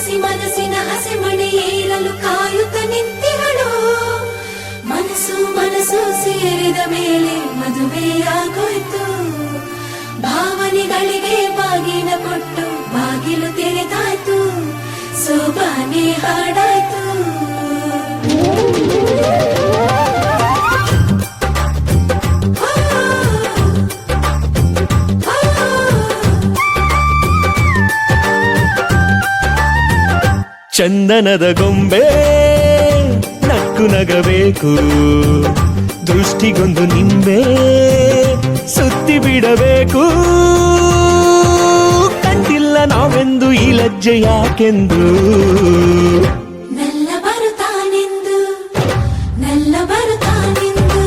ಬಿಸಿ ಮನಸ್ಸಿನ ಹಸೆಮಣೆ ಏರಲು ಕಾಯುತ್ತ ನಿಂತಿಹಳು. ಮನಸ್ಸು ಮನಸ್ಸು ಸೇರಿದ ಮೇಲೆ ಮದುವೆಯಾಗೋಯ್ತು. ಭಾವನೆಗಳಿಗೆ ಬಾಗಿನ ಕೊಟ್ಟು ಬಾಗಿಲು ತೆರೆದಾಯ್ತು. ಸೋಬಾನೆ ಹಾಡಾಯ್ತು. ಚಂದನದ ಗೊಂಬೆ ನಕ್ಕು ನಗಬೇಕು, ದೃಷ್ಟಿಗೊಂದು ನಿಂಬೆ ಸುತ್ತಿ ಬಿಡಬೇಕು. ಕಂಡಿಲ್ಲ ನಾವೆಂದು ಈ ಲಜ್ಜೆ ಯಾಕೆಂದು. ನಲ್ಲ ಬರುತ್ತಾನೆಂದು ನಲ್ಲ ಬರುತ್ತಾನೆಂದು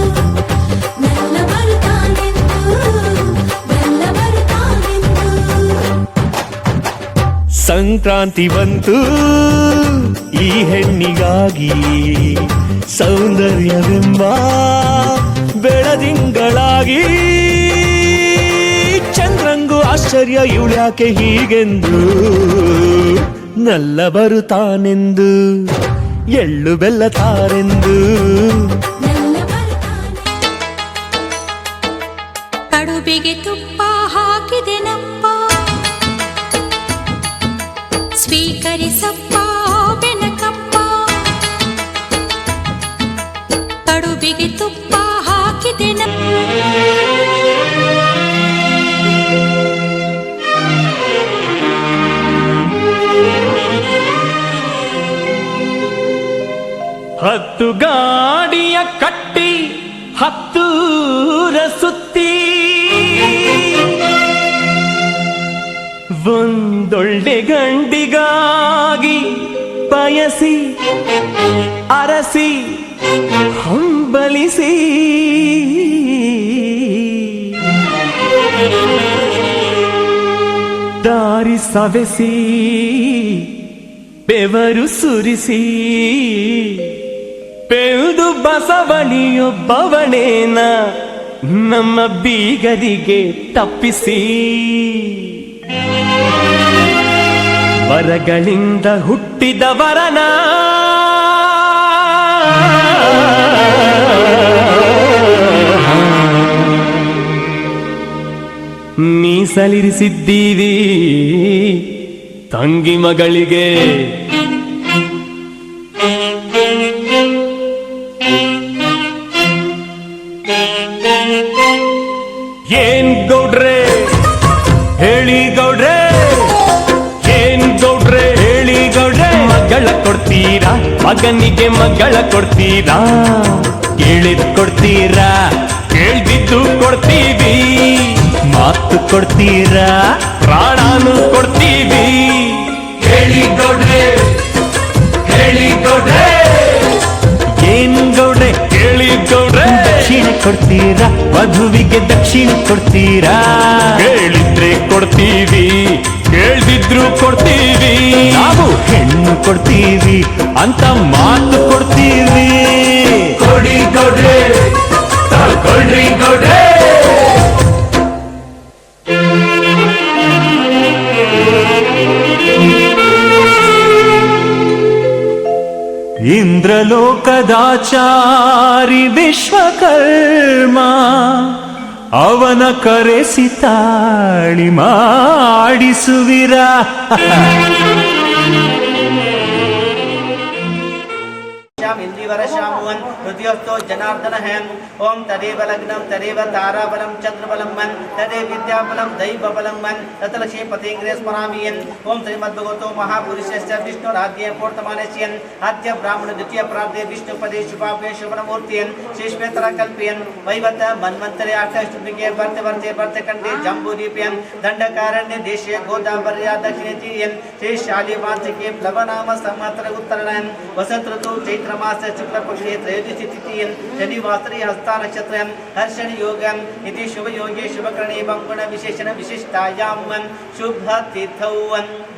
ನಲ್ಲ ಬರುತ್ತಾನೆಂದು ನಲ್ಲ ಬರುತ್ತಾನೆಂದು. ಸಂಕ್ರಾಂತಿ ಬಂತು ಈ ಹೆಣ್ಣಿಗಾಗಿ, ಸೌಂದರ್ಯವೆಂಬ ಬೆಳದಿಂಗಳಾಗಿ. ಚಂದ್ರಂಗು ಆಶ್ಚರ್ಯ ಇವಳ್ಯಾಕೆ ಹೀಗೆಂದು. ನಲ್ಲ ಬರುತ್ತಾನೆಂದು ಎಳ್ಳು ಬೆಲ್ಲ ತಾರೆಂದು. ಕಡುಬಿಗೆ ತುಪ್ಪ ಹಾಕಿದೆ ನಪ್ಪ, ಸ್ವೀಕರಿಸಪ್ಪ ಬೆನಕಪ್ಪ. ಕಡುಬಿಗೆ ತುಪ್ಪ ಹಾಕಿದೆ ಹತ್ತು ಗಾಡಿಯ ಕಟ್ಟಿ ಹತ್ತೂರ ಸುತ್ತಿ, ಒಂದೊಳ್ಳೆ ಗಂಡಿಗಾಗಿ ಬಯಸಿ ಅರಸಿ ಹಂಬಲಿಸಿ. ದಾರಿ ಸವೆಸಿ ಬೆವರು ಸುರಿಸಿ, ಬೆಳೆದು ಬಸವಳಿಯೊಬ್ಬವಳೇನ ನಮ್ಮ ಬೀಗರಿಗೆ ತಪ್ಪಿಸಿ. ವರಗಳಿಂದ ಹುಟ್ಟಿದವರನ ಮೀಸಲಿರಿಸಿದ್ದೀವಿ ತಂಗಿ ಮಗಳಿಗೆ. ಏನ್ ಗೌಡ್ರೆ ಹೇಳಿ ಗೌಡ್ರೆ, ಏನ್ ಗೌಡ್ರೆ ಹೇಳಿ ಗೌಡ್ರೆ. ಮಗಳ ಕೊಡ್ತೀರಾ ಮಗನಿಗೆ, ಮಗಳ ಕೊಡ್ತೀರಾ ಕೇಳಿದ್ ಕೊಡ್ತೀರಾ, ಕೇಳ್ದಿದ್ದು ಕೊಡ್ತೀವಿ. ಮಾತು ಕೊಡ್ತೀರಾ ಪ್ರಾಣಾನು ಕೊಡ್ತೀವಿ. ಹೇಳಿ ಗೌಡ್ರೆ ಹೇಳಿ ಗೌಡ್ರೆ, ಏನ್ ಗೌಡ್ರೆ ಹೇಳಿ ಗೌಡ್ರೆ. ದಕ್ಷಿಣ ಕೊಡ್ತೀರಾ ವಧುವಿಗೆ, ದಕ್ಷಿಣ ಕೊಡ್ತೀರಾ. ಕೇಳಿದ್ರೆ ಕೊಡ್ತೀವಿ, ಕೇಳ್ದಿದ್ರು ಕೊಡ್ತೀವಿ. ನಾವು ಹೆಣ್ಣು ಕೊಡ್ತೀವಿ ಅಂತ ಮಾತು ಕೊಡ್ತೀವಿ. ಕೊಡಿ ಗೌಡ್ರೆ ತಗೊಳ್ರಿ ಗೌಡ್ರೆ. ಇಂದ್ರಲೋಕದಾಚಾರಿ ವಿಶ್ವಕರ್ಮ ಅವನ ಕರೆಸಿ ತಾಳಿ ಮಾಡಿಸುವಿರ. इंद्रिवरशामुवन् हृदयस्थो जनार्दनः ओं तदेव लग्नं तदेव ताराबलं चंद्रबलं मन् तदेव विद्याबलं दैवबलं मन् ततलक्ष्मीपतिङ्ग्रे स्मरामि ओं श्रीमद्भगवतो महापुरुषस्य विष्णुराद्ये पूर्तमानस्यन् आद्य ब्राह्मण द्वितीय प्रार्थे विष्णुपदे शुभाभ्ये शुभनमूर्तियन् श्रीश्वेतरकल्पयन् वैवत मन्वन्तरे अष्टष्टुभिगे वर्ते जम्बूदीपयन् दण्डकारण्ये देशे गोदावर्या दक्षिणे तीर्यन् श्रीशालिवांशिके प्लवनाम संवत्सर उत्तरायण वसंत ऋतु चैत्र मास शुक्लपक्षे त्रयोदशी तिथियन् शनिवासरे हस्ता नक्षत्रं हर्षण योगं इति शुभ योगे शुभकरणे बंगुण विशेषण विशिष्टायां शुभ तिथौ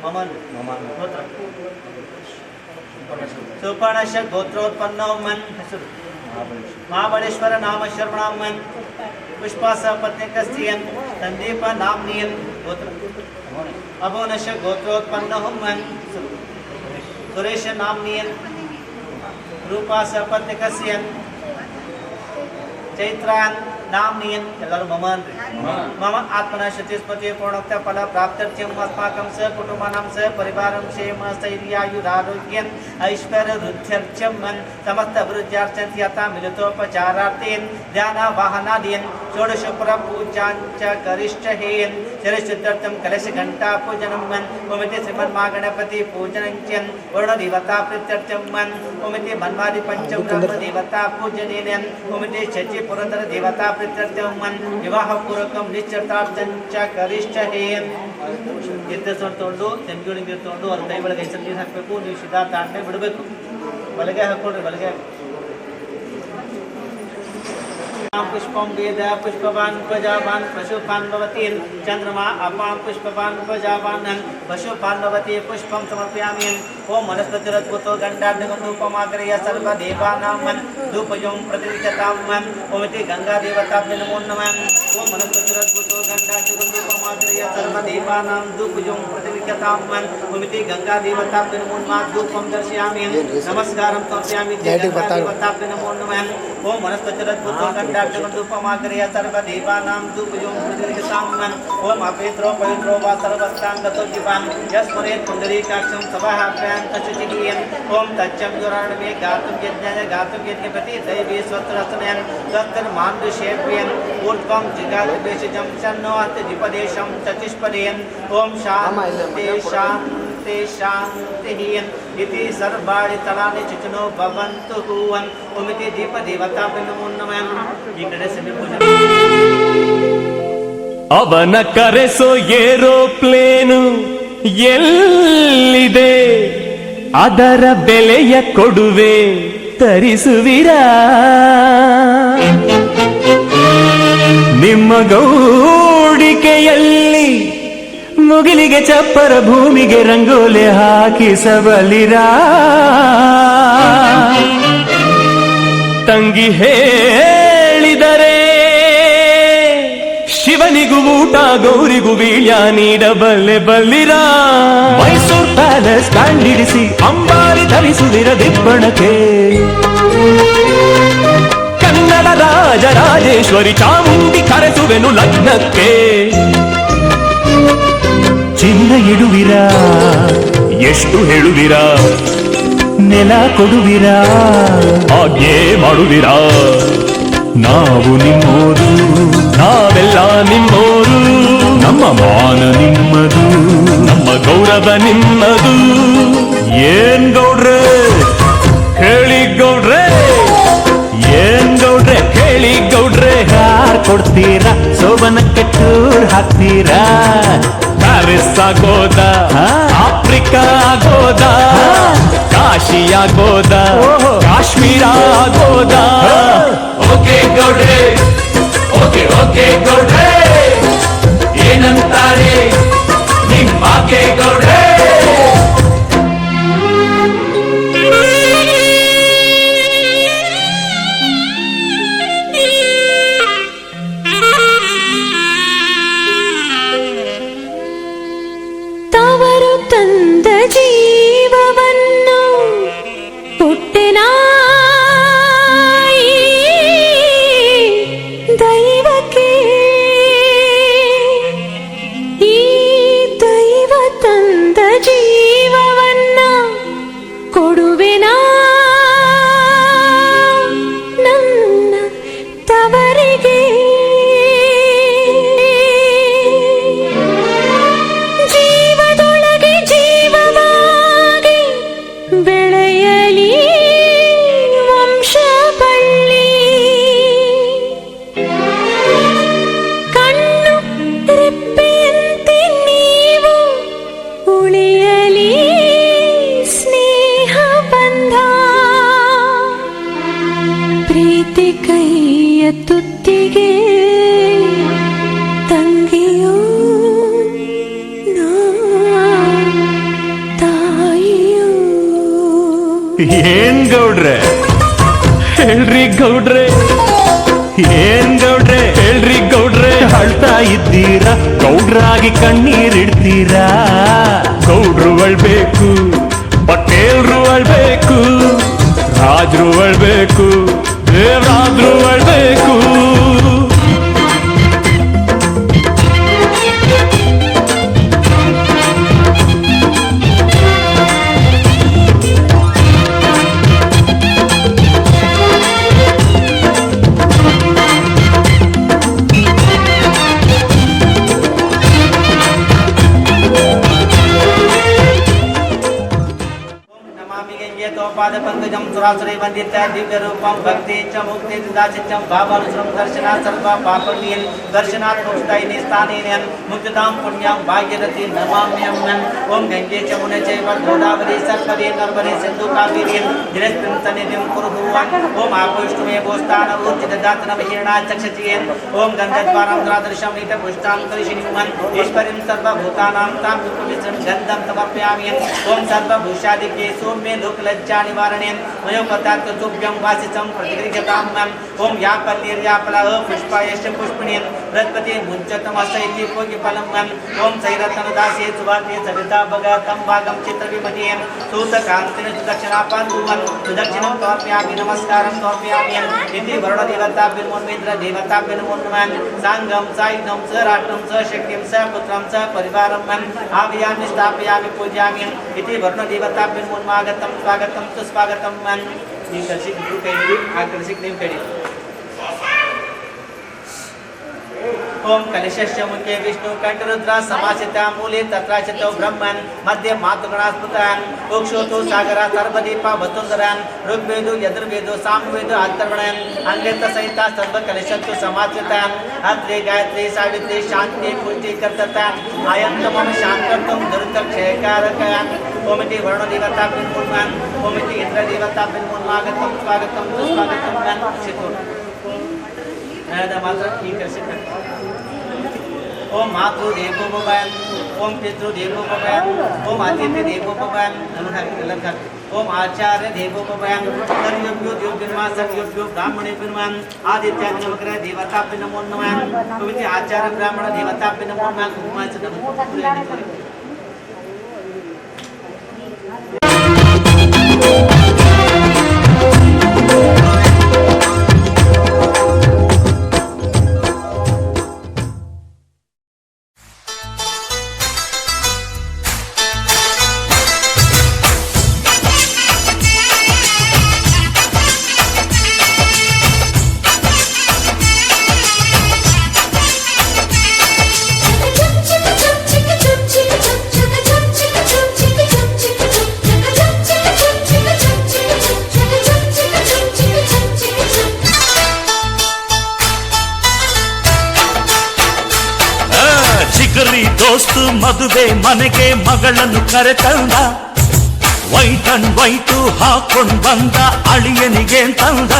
मम सुपर्णश गोत्रोत्पन्नौ महाबलेश्वर नाम शर्मणां पुष्पास पत्निकस्त्रियन् संदीप नाम्नियन् गोत्र अभोनश गोत्रोत्पन्नौ ಸುರೇಶ ನಾಮ್ನಿಯನ್ ರೂಪಾ ಸಪತ್ನಿಕಸ್ಯನ್ ಚೈತ್ರಾನ್ ನಾಮ್ನಿಯನ್ ಎಲ್ಲರೂ ಮಮ ಅನ್ರಿ ಮಮ ಆತ್ಮನ ಶತಿಸ್ಪತಿ ಪೂರ್ಣೋಕ್ತ ಫಲ ಪ್ರಾಪ್ತ್ಯರ್ಥ್ಯಂ ಅಸ್ಮಾಕಂ ಸ ಕುಟುಂಬಾನಾಂ ಸ ಪರಿವಾರಂ ಕ್ಷೇಮ ಸ್ಥೈರ್ಯಾಯುರಾರೋಗ್ಯಂ ಐಶ್ವರ್ಯ ವೃದ್ಧ್ಯರ್ಥ್ಯಂ ಸಮಸ್ತ ಅಭಿವೃದ್ಧ್ಯಾರ್ಥಂತಿ ಯಥಾ ಮಿಲಿತೋಪಚಾರಾರ್ಥೇನ್ ಧ್ಯಾನ ವಾಹನಾದಿಯನ್ ಷೋಡಶೋಪರ ಪೂಜಾಂಚ ಕರಿಷ್ಠಹೇನ್ ಶರಶುದ್ಧಾರ್ಥಂ ಕಲಶ ಘಂಟಾ ಪೂಜನಂ ಓಮಿತಿ ಶ್ರೀಮನ್ಮಹಾಗಣಪತಿ ಪೂಜನಂಚನ್ ವರುಣ ದೇವತಾ ಪ್ರೀತ್ಯರ್ಥ್ಯಂ ಓಮಿತಿ ಮನ್ವಾದಿ ಪಂಚಬ್ರಹ್ಮ ದೇವತಾ ಪೂಜನೇನ್ ಓಮಿತಿ ಶಚಿ ಪುರಂದರ ದೇವತಾ ಪ್ರೀತ್ಯರ್ಥ್ಯಂ ವಿವಾಹ ಪೂರ್ವಕಂ ನಿಶ್ಚಿತಾರ್ಥಂಚ ಕರಿಷ್ಠಹೇನ್ ಎದ್ದೆಸೊಂಡು ತೊಗೊಂಡು ತೆಂಬಿಗಳು ನೀರು ತೊಗೊಂಡು ಅವ್ರ ಕೈ ಒಳಗೆ ಹೆಸರು ನೀರು ಹಾಕಬೇಕು ನೀವು ಸಿದ್ಧಾ ತಾಂಡೆ ಬಿಡಬೇಕು ಬಲಗೆ ಹಾಕ್ಕೊಡ್ರಿ ಬಲಗೆ पुष्पं वेद पुष्पवान् प्रजावान् पशुपान् भवति चंद्रमा अपां पुष्पवान् प्रजावान् पशुपान् भवति पुष्पं समर्पयामि ओम वनस्पतिरद्भुतो गंडाढ्यगं धूपमाग्रय सर्वदेवानां धूपयों प्रतिष्ठतां ओमिति गंगा देवताभ्यो नमो नमः ओम वनस्पतिरद्भुतो गंडाढ्यगं धूपमाग्रय सर्वदेवानां धूपयों प्रतिष्ठतां ओमिति गंगा देवताभ्यो नमो नमः धूपं दर्शयामि नमस्कारं समर्पयामि गंगा देवताभ्यो नमो नमः ओम वनस्पतिरद्भुतो गंडाढ्यगं धूपमाग्रय सर्वदेवानां धूपयों प्रतिष्ठतां ओम अपवित्रो पवित्रो वा सर्वस्तांगतो जीवान् यस्मरेत् पुंडरीकाक्षं सभाभ्यां तच्चुचिकीयन् ओम तच्चं युराणमे गातुं यज्ञाय गातुं यज्ञपति दैवी स्वस्त्रसनयन् तत्तन्मान्दुषेभ्यन् ऊर्ध्वं जिगातुपेशजं शन्नो अत्यधिपदेशं चतुष्पदेयन् ओम शान्ति शान्ति शान्तिः इति सर्वाणि तलानि चिचनो भवन्तु हुवन् ओमिति दीपदेवताभ्यो नमो नमः ಈ ಕಡೆ ಸೆಮಿ ಪೂಜೆ ಅವನ ಕರೆಸೋ ಏರೋಪ್ಲೇನು ಎಲ್ಲಿದೆ ಅದರ ಬೆಲೆಯ ಕೊಡುವೆ ತರಿಸುವಿರಾ ನಿಮ್ಮ ಗೌಡಿಕೆಯಲ್ಲಿ ಮುಗಿಲಿಗೆ ಚಪ್ಪರ ಭೂಮಿಗೆ ರಂಗೋಲೆ ಹಾಕಿಸಬಲಿರಾ ತಂಗಿ ಹೇಳಿದರೆ ಶಿವನಿಗೂ ಊಟ ಗೌರಿಗೂ ವೀಳ್ಯ ನೀಡಬಲ್ಲೆ ಬಲ್ಲಿರಾ ಮೈಸೂರು ಪ್ಯಾಲೇಸ್ ಕಂಡಿಡಿಸಿ ಅಂಬಾರಿ ಧರಿಸುವಿರ ದಿಬ್ಬಣಕ್ಕೆ ಕನ್ನಡ ರಾಜರಾಜೇಶ್ವರಿ ಚಾಮುಂಡಿ ಕರೆಸುವೆನು ಲಗ್ನಕ್ಕೆ ಚಿನ್ನ ಇಡುವಿರಾ ಎಷ್ಟು ಹೇಳುವಿರಾ ನೆಲ ಕೊಡುವಿರಾ ಆಜ್ಞೆ ಮಾಡುವಿರಾ ನಾವು ನಿಮ್ಮೋರು ನಾವೆಲ್ಲ ನಿಮ್ಮೋರು ನಮ್ಮ ಮಾನ ನಿಮ್ಮದು ನಮ್ಮ ಗೌರವ ನಿಮ್ಮದು ಏನ್ ಗೌಡ್ರೆ ಹೇಳಿ ಗೌಡ್ರೆ ಏನ್ ಗೌಡ್ರೆ ಹೇಳಿ ಗೌಡ್ರೆ ಹಾರ್ ಕೊಡ್ತೀರಾ ಸೋಬನಕ್ಕೆ ಟೂರ್ ಹಾಕ್ತೀರಾ ಪ್ಯಾರಿಸ್ ಆಗೋದ ಆಫ್ರಿಕಾ ಆಗೋದ ಕಾಶಿ ಆಗೋದ ಕಾಶ್ಮೀರ ಆಗೋದ ಓಕೆ ಗೌಡ್ರೆ ಓಕೆ ಓಕೆ ಗೌಡ್ರೆ ಏನಂತಾರೆ ನಿಮ್ಮಾಕೆ ಗೌಡ್ರೆ ತವರು ತಂದ ಜೀವವನ್ನು ಹುಟ್ಟೆನ ದೈವಕ್ಕೆ ಈ ದೈವ ತಂದ ಜೀವವನ್ನ ಕೊಡುವೆನ ನನ್ನ ತವರಿಗೆ ಜೀವದೊಳಗೆ ಜೀವವಾಗಿ ಬೆಳೆಯಲಿ ವಂಶ ಬಳ್ಳಿ ಕಣ್ಣು ರೆಪ್ಪೆಯಂತೆ ನೀವು ಉಳಿಯಲಿ ಸ್ನೇಹ ಬಂಧ ಪ್ರೀತಿ ಕೈಯ ತುತ್ತಿಗೆ ತಂಗಿಯೋ ನಾ ತಾಯಿಯೋ ಏನ್ ಗೌಡ್ರೆ ಹೇಳ್ರಿ ಗೌಡ್ರೆ ಏನ್ ಗೌಡ್ರೆ ಹೇಳ್ರಿ ಗೌಡ್ರೆ ಅಳ್ತಾ ಇದ್ದೀರಾ ಗೌಡ್ರಾಗಿ ಕಣ್ಣೀರಿಡ್ತೀರಾ ಗೌಡ್ರು ಅಳ್ಬೇಕು ಪಟೇಲ್ರು ಅಳ್ಬೇಕು, ರಾಜರು ಅಳ್ಬೇಕು, ದೇವರಾದ್ರು ಅಳ್ಬೇಕು. पादपंकजं सुरासुरे वंदित्य दिव्य रूपं भक्ति च मुक्ति दाचित्यं भावानुसरं दर्शनात् सर्व पापनियं दर्शनात् मोक्षदायिनी स्थानेन मुक्तिदां पुण्यां भाग्यरति नमाम्यहं. ओम गंगे च मुने चैव गोदावरी सरस्वती नर्मदे सिंधु कावेरी जलेस्मिन् सन्निधिं कुरुभुवन्. ओम आपोष्टमे गोस्थान ऊर्जितदातन महिर्णा चक्षतियेन. ओम गन्धद्वारं द्वादशं नीत पुष्टां करिशिनिमन् ईश्वरीं सर्वभूतानां तां पवित्रं गन्धं समर्पयामि. ओम सर्वभूषादिके सौम्ये लोकलज्जा निवारणेन मयोपतात् तुभ्यं वासितं प्रतिगृह्यतां. ओम यापल्यर्यापलः पुष्पायश्च पुष्पिणेन बृहस्पति मुञ्चतमस्यैति पूज्यफलं. ओम सैरतनदासे सुवर्णे सविता भगतं भागं चित्रविमतेन सूतकान्तेन दक्षिणापान्दुवन् सुदक्षिणं तर्पयामि नमस्कारं तर्पयामि. इति वरुणदेवताभ्यर्मुन्मिन्द्र देवताभ्यर्मुन्मन् साङ्गं सायुधं स राष्ट्रं स शक्तिं स पुत्रं स परिवारं आव्यामि स्थापयामि पूजयामि. इति वरुणदेवताभ्यर्मुन्मागतं स्वागतं सुस्वागतं. ನೀವು ಕಲಿಸಿದ ಇಬ್ಬರು ಕೈ ಹಿಡಿ, ಆ ಕಲಿಸಿದ ನೀವು ಕೈ ಹಿಡಿ. ओम कलिशस्य मुखे विष्णु कंठरुद्र समासिता मूले तत्राचितो ब्रह्मन् मध्ये मातृगणास्पृतान् ओक्षोतो सागरा सर्वदीपा वसुंधरान् ऋग्वेदो यजुर्वेदो सामवेदो अथर्वणान् अन्यत सहिता सर्व कलिशन्तु समासितान् अत्रे गायत्री सावित्री शांति पुष्टि कर्ततान् आयन्तमं शान्तत्वं दुरितक्षयकारकान्. ओम इति वर्णदेवताभ्यर्मुन्मान् ओम इति इन्द्रदेवताभ्यर्मुन्मागतं स्वागतं सुस्वागतं. शितो नयदा मात्र की कलिसित. ओम मातृ देवो भवन, ओम पितृ देवो भवन, ओम आदित्य देवो भवन. ओम आचार्य देवो भवन. सर्वभ्यो देवोर्मा सर्वभ्यो ब्राह्मणेभ्यो आदित्याय नमः देवताभ्यो नमो नमः. पवित्र आचार्य ब्राह्मण देवताभ्यो नमो नमः. कुमार ದೋಸ್ತು ಮದುವೆ ಮನೆಗೆ ಮಗಳನ್ನು ಕರೆತಂದ, ವೈಟ್ ಅಂಡ್ ವೈಟು ಹಾಕೊಂಡ್ ಬಂದ ಅಳಿಯನಿಗೆ ತಂದ.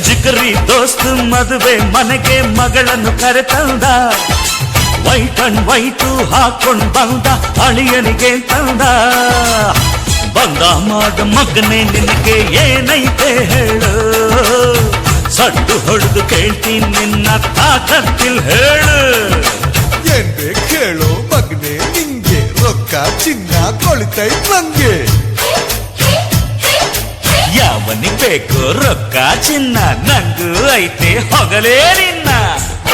ಜಿಗರಿ ದೋಸ್ತು ಮದುವೆ ಮನೆಗೆ ಮಗಳನ್ನು ಕರೆತಂದ, ವೈಟ್ ಅಂಡ್ ವೈಟು ಹಾಕೊಂಡ್ ಬಂದ ಅಳಿಯನಿಗೆ ತಂದ. ಬಂದ ಮಾಡ ಮಗನೇ ನಿನಗೆ ಏನೈತೆ ಹೇಳು, ಸಡ್ಡು ಹೊಡೆದು ಕೇಳ್ತೀನಿ ನಿನ್ನ ತಾಕತ್ತಿಲ್ ಹೇಳು. ಏನ್ ಬೇಕು ಕೇಳೋ ಮಗನೆ ನಿಂಗೆ, ರೊಕ್ಕ ಚಿನ್ನ ಕೊಳಿತೈತ್ ನಂಗೆ. ಯಾವನಿಗೆ ಬೇಕು ರೊಕ್ಕ ಚಿನ್ನ, ನಂಗೂ ಐತೆ ಹೊಗಲೇ ನಿನ್ನ.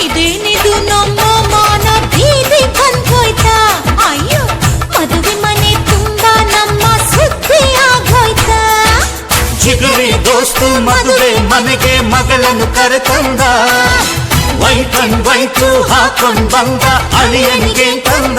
ಇದೇನಿದು ನಮ್ಮ ಮಾನ ಬೀದಿ ಬಂದೋಯ್ತಾ, ಅಯ್ಯೋ ಮದುವೆ ಮನೆ ತುಂಬಾ ನಮ್ಮ ಸುದ್ದಿ ಆಗೋಯ್ತಾ. ಜಿಗರಿ ದೋಸ್ತು ಮದುವೆ ಮನೆಗೆ ಮಗಳನ್ನು ಕರೆತಂದ, ವೈಟ್ ಅಂಡ್ ವೈಟು ಹಾಕೊಂಡ್ ಬಂದ ಅಳಿಯನಿಗೆ ತಂದ.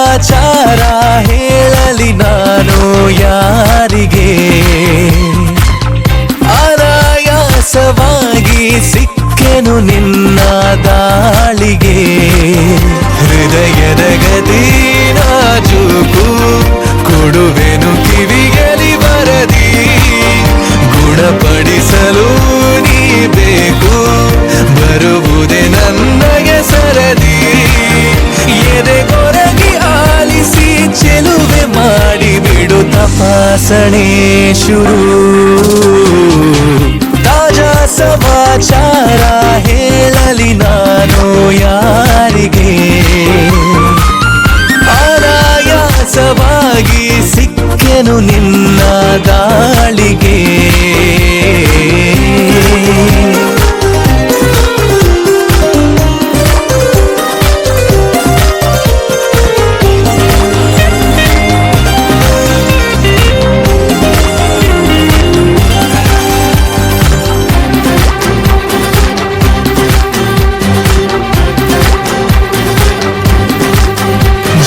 ಆಚಾರ ಹೇಳಲಿ ನಾನು ಯಾರಿಗೆ, ಅನಾಯಾಸವಾಗಿ ಸಿಕ್ಕೆನು ನಿನ್ನ ದಾಳಿಗೆ. ಹೃದಯದ ಗದಿ ನಾಜೂಕು ಕೊಡುವೆನು ಕಿವಿಗಲಿ ಬರದಿ, ಗುಣಪಡಿಸಿ ಘರ್ಷಣೆ ಶುರು. ತಾಜಾ ಸಮಾಚಾರ ಹೇಳಲಿ ನಾನು ಯಾರಿಗೆ, ಆಯಾಸವಾಗಿ ಸಿಕ್ಕೆನು ನಿನ್ನ ದಾಳಿಗೆ.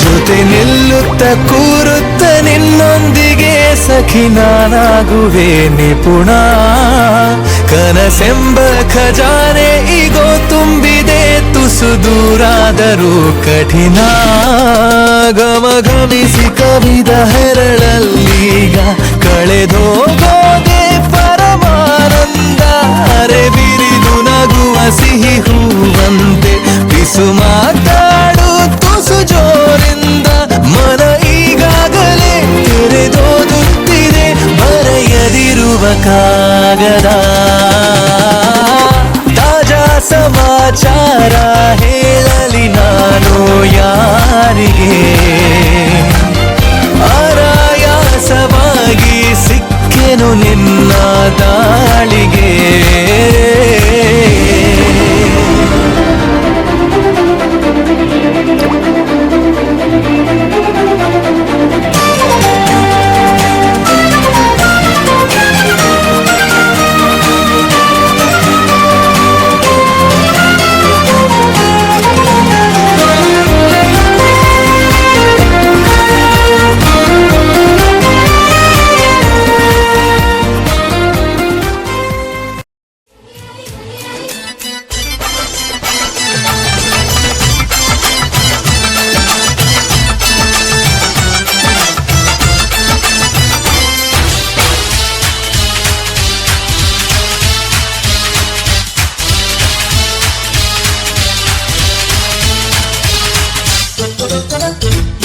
ಜೊತೆ ನಿಲ್ಲುತ್ತ ಕೂರುತ್ತ ನಿನ್ನೊಂದಿಗೆ ಸಖಿ ನಾನಾಗುವೆ ನಿಪುಣ. ಕನಸೆಂಬ ಖಜಾನೆ ಈಗೋ ತುಂಬಿದೆ ತುಸು ದೂರಾದರೂ ಕಠಿಣ. ಗಮಗಮಿಸಿ ಕವಿದ ಹೆರಳಲ್ಲೀಗ ಕಳೆದೋಗೋದೆ ಪರಮಾನಂದ. ಅರೆ ಬಿರಿದು ನಗುವ ಸಿಹಿ ಹೂವಂತೆ ಬಿಸು ಮಾತಾಡು ತುಸು ಜೋರಿಂದ. ಮನ ಈಗಾಗಲೇ ತೆರೆದೋದುತ್ತಿದೆ ಬರೆಯದಿರುವ ಕಾಗದ. ತಾಜಾ ಸಮಾಚಾರ ಹೇಳಲಿ ನಾನು ಯಾರಿಗೆ, ಆಯಾಸವಾಗಿ ಸಿಕ್ಕೆನು ನಿನ್ನ ದಾಳಿಗೆ.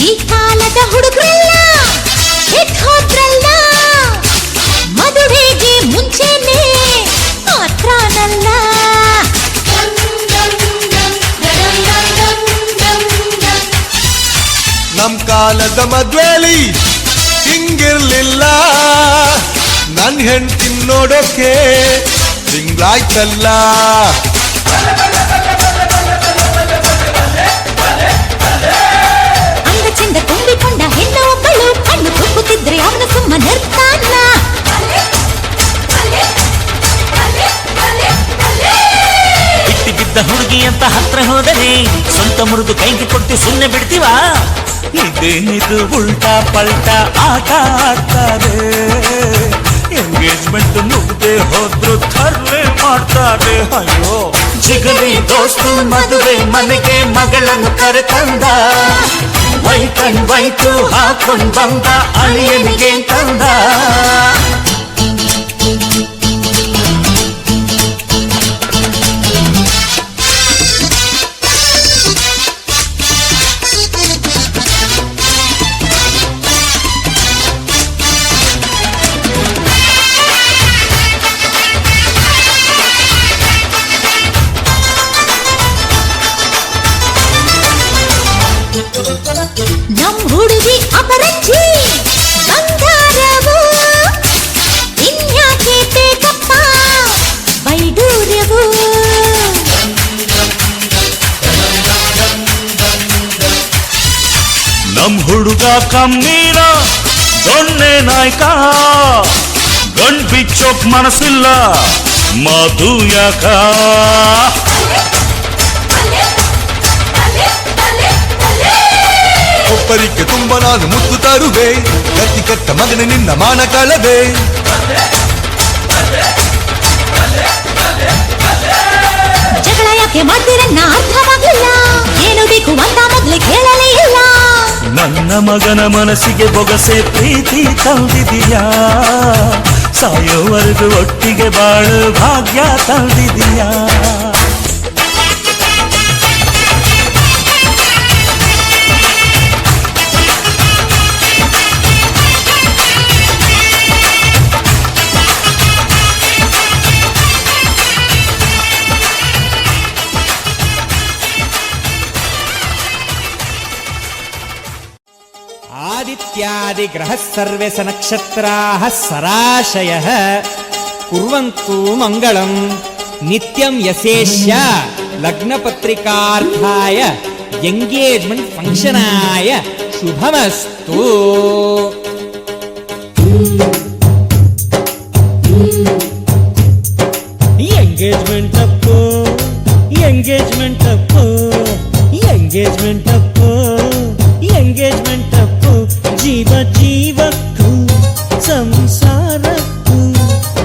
ಈ ಕಾಲದ ಹುಡುಗರೆಲ್ಲ ಕೆಟ್ಟ್ ಹೋದ್ರಲ್ಲ, ಮದುವೆಗೆ ಮುಂಚೆನೆ ಮಾತ್ರನಲ್ಲ. ನಮ್ ಕಾಲದ ಮದ್ವೆಲಿ ಹಿಂಗಿರ್ಲಿಲ್ಲ. ನನ್ ಹೆಂಡ್ತಿ ನೋಡೋಕೆ ತಿಂಗ್ಳಾಯ್ತಲ್ಲ. ಅಂಗ ಚಂದ ತುಂಬಿಕೊಂಡ ಹೆಣ್ಣು ಒಬ್ಬಳು ಕಣ್ಣು ಕುಕ್ಕುತ್ತಿದ್ರೆ ಅವನು ಸುಮ್ಮನಿರ್ತಾನ. ಬಿಟ್ಟಿ ಬಿದ್ದ ಹುಡುಗಿ ಅಂತ ಹತ್ರ ಹೋದರೆ ಸ್ವಂತ ಮುರಿದು ಕೈಗೆ ಕೊಟ್ಟು ಸುಮ್ಮನೆ ಬಿಡ್ತೀವ? ಇದೇನಿದು ಉಲ್ಟಾ ಪಲ್ಟಾ ಆಟ ಆಡ್ತಾರೆ. ಎಂಗೇಜ್ಮೆಂಟ್ ಮುಗ್ದೆ ಹೋದ್ರು ಥರ್ಲೆ ಮಾಡ್ತಾರೆ. ಅಯ್ಯೋ ಜಿಗಲಿ ದೋಸ್ತು ಮದುವೆ ಮನೆಗೆ ಮಗಳನ್ನು ಕರೆತಂದ. ವೈಟ್ ಅಂಡ್ ವೈಟು ಹಾಕೊಂಡ್ ಬಂದ ಅಳಿಯನಿಗೆ ತಂದ. ನಮ್ ಹುಡುಗಿ ಅಪರಂಜಿ ಬಂಗಾರವು, ಇನ್ಯಾಕೆ ಬೇಕಪ್ಪ ಬೈಡೂರ್ಯವು. ನಮ್ ಹುಡುಗ ಕಮ್ಮೀರ ದೊಣ್ಣೆ ನಾಯ್ಕ, ಗಂಡ್ ಬಿಚ್ಚೋಕ್ ಮನಸ್ಸಿಲ್ಲ ಮಾತು ಯಾಕ. ಒಬ್ಬರಿಗೆ ತುಂಬ ನಾನು ಮುತ್ತು ತರುವೆ, ಕತ್ತಿ ಕಟ್ಟ ಮಗನ ನಿನ್ನ ಮಾನ ಕಳವೆ. ಜಗಳ ಯಾಕೆ ಮಾಡ್ತೀರನ್ನ ಅರ್ಥವಾಗಲಿಲ್ಲ, ಏನು ಬೇಕು ಅಂತ ಮೊದ್ಲೇ ಕೇಳಲೇ ಇಲ್ಲ. ನನ್ನ ಮಗನ ಮನಸ್ಸಿಗೆ ಬೊಗಸೆ ಪ್ರೀತಿ ತಂದಿದೀಯಾ, ಸಾಯೋವರೆಗೂ ಒಟ್ಟಿಗೆ ಬಾಳು ಭಾಗ್ಯ ತಂದಿದೀಯಾ. ಇತ್ಯಾದಿ ಗ್ರಹ ಸರ್ವೇ ಸ ನಕ್ಷತ್ರಾಃ ಸರಾಶಯಃ ಕುರ್ವಂತು ಮಂಗಳಂ ನಿತ್ಯಂ ಯಶೇಷ್ಯ ಲಗ್ನ ಪತ್ರಿಕಾರ್ಥಾಯ ಎಂಗೇಜ್ಮೆಂಟ್ ಫಂಕ್ಷನಾಯ ಶುಭಮಸ್ತು. ಎಂಗೇಜ್ಮೆಂಟ್ ಅಪ್ಪು ಎಂಗೇಜ್ಮೆಂಟ್ ಅಪ್ಪು ಎಂಗೇಜ್ಮೆಂಟ್ ಅಪ್ಪು ಎಂಗೇಜ್ಮೆಂಟ್ ಅಪ್ಪು ಜೀವ ಜೀವಕ್ಕೂ ಸಂಸಾರಕ್ಕೂ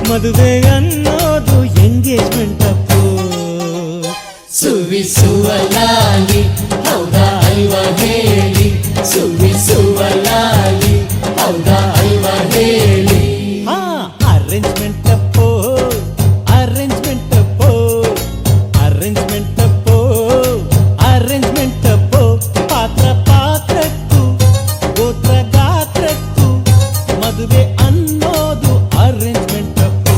ಮದುವೆ ಅನ್ನೋದು ಎಂಗೇಜ್ಮೆಂಟ್ ಅಪ್ಪು. ಸುವಿಸುವಲಾಲಿ ಹೌದಾ ಅಲ್ವಾ ಹೇಳಿ, ಸುವಿಸುವಲಾಲಿ ಹೌದಾ ಅಲ್ವಾ ಹೇಳಿ. Arrangement Appu arrangement Appu arrangement Appu arrangement Appu ಪಾತ್ರ ಪಾತ್ರಕ್ಕೂ ಗೋತ್ರ ಗಾತ್ರಕ್ಕೂ ಮದುವೆ ಅನ್ನೋದು ಅರೇಂಜ್ಮೆಂಟ್ ಅಪ್ಪು.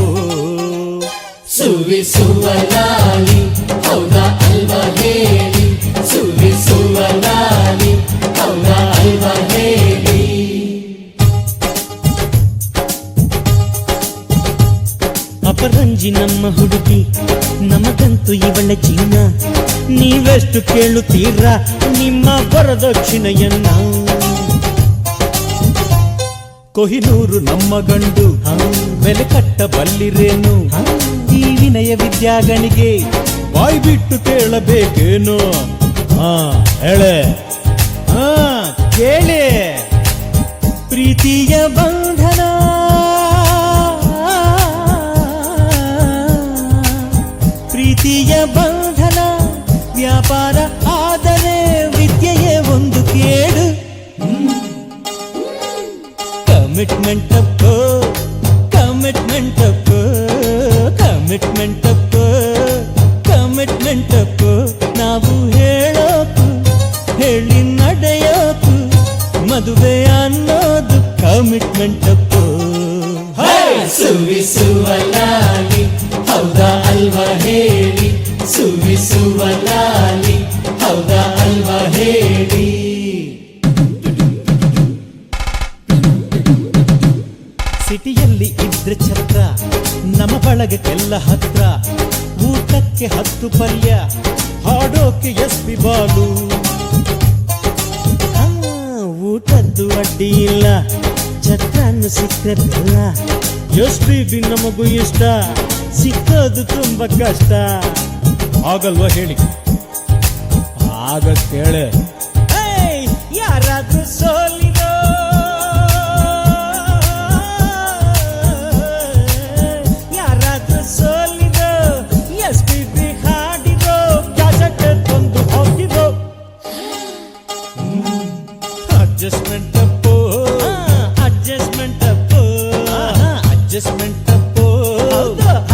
ಸುವಿಸುವಲಾಲಿ ಹೌದಾ ಅಲ್ವಾ ಹೇಳಿ, ಸುವಿಸುವಲಾಲಿ ಹೌದಾ ಅಲ್ವಾ ಹೇಳಿ. ಅಪರಂಜಿ ನಮ್ಮ ಹುಡುಗಿ ನಮಗಂತೂ ಇವಳ ಚಿನ್ನ, ನೀವೆಷ್ಟು ಕೇಳುತ್ತೀರಾ ನಿಮ್ಮ ವರದಕ್ಷಿಣೆಯನ್ನ. ಕೊಹಿನೂರು ನಮ್ಮ ಗಂಡು ಬೆಲೆ ಕಟ್ಟಬಲ್ಲಿರೇನು, ಈ ವಿನಯ ವಿದ್ಯಾಗಣಿಗೆ ಬಾಯ್ ಬಿಟ್ಟು ಕೇಳಬೇಕೇನು. ಹೇಳೆ ಕೇಳಿ. ಪ್ರೀತಿಯ ಬಂಧನ ಪ್ರೀತಿಯ ಬಂಧನ ವ್ಯಾಪಾರ ಆದರೆ ವಿದ್ಯೆಯೇ ಒಂದು ಕೇಡು. Commitment Appu commitment Appu commitment Appu commitment Appu ನಾವು ಹೇಳೋಕು ಹೇಳಿ ನಡೆಯೋಕು ಮದುವೆ ಅನ್ನೋದು ಕಮಿಟ್ಮೆಂಟ್ ಅಪ್ಪು. ಸುವಿಸುವಲಾಲಿ ಹೌದಾ ಅಲ್ವಾ ಹೇಳಿ, ಸುವಿಸುವಲಾಲಿ ಹೌದಾ ಅಲ್ವಾ ಹೇಳಿ. ಸಿಟಿಯಲ್ಲಿ ಇದ್ರೆ ಛತ್ರ ನಮ್ಮ ಬಳಗಕ್ಕೆಲ್ಲ ಹತ್ರ, ಊಟಕ್ಕೆ 10 ಪಲ್ಯ ಹಾಡೋಕೆ ಎಸ್ಪಿ ಬಾಲು. ಊಟದ್ದು ಅಡ್ಡಿ ಇಲ್ಲ ಛತ್ರನ್ನು ಸಿಕ್ಕದಿಲ್ಲ, ಎಸ್ಪಿ ನಮಗೂ ಇಷ್ಟ ಸಿಕ್ಕೋದು ತುಂಬಾ ಕಷ್ಟ. ಆಗಲ್ವಾ ಹೇಳಿ, ಆಗ ಕೇಳೆ. ಯಾರಾದ್ರೂ ಸೋಲಿರೋ ಯಾರಾದ್ರೂ ಸೋಲಿರೋ ಎಸ್ಪಿ ಹಾಡಿರೋ ಕ್ಯಾಸೆಟ್ ತಂದು ಹಾಕಿರೋ. Adjustment Appu adjustment Appu adjustment Appu